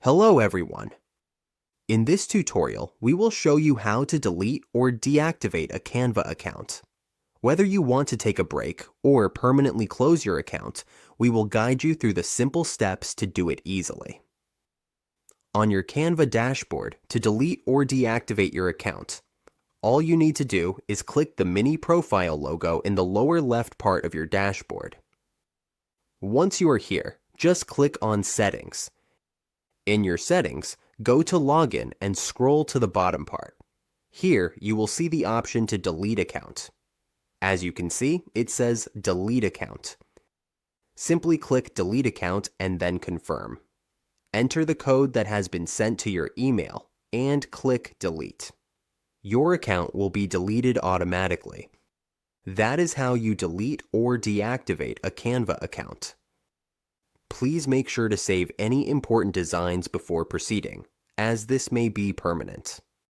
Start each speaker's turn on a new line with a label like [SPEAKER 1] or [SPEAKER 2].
[SPEAKER 1] Hello everyone! In this tutorial, we will show you how to delete or deactivate a Canva account. Whether you want to take a break or permanently close your account, we will guide you through the simple steps to do it easily. On your Canva dashboard, to delete or deactivate your account, all you need to do is click the mini profile logo in the lower left part of your dashboard. Once you are here, just click on Settings. In your settings, go to Login and scroll to the bottom part. Here, you will see the option to delete account. As you can see, it says Delete Account. Simply click Delete Account and then Confirm. Enter the code that has been sent to your email and click Delete. Your account will be deleted automatically. That is how you delete or deactivate a Canva account. Please make sure to save any important designs before proceeding, as this may be permanent.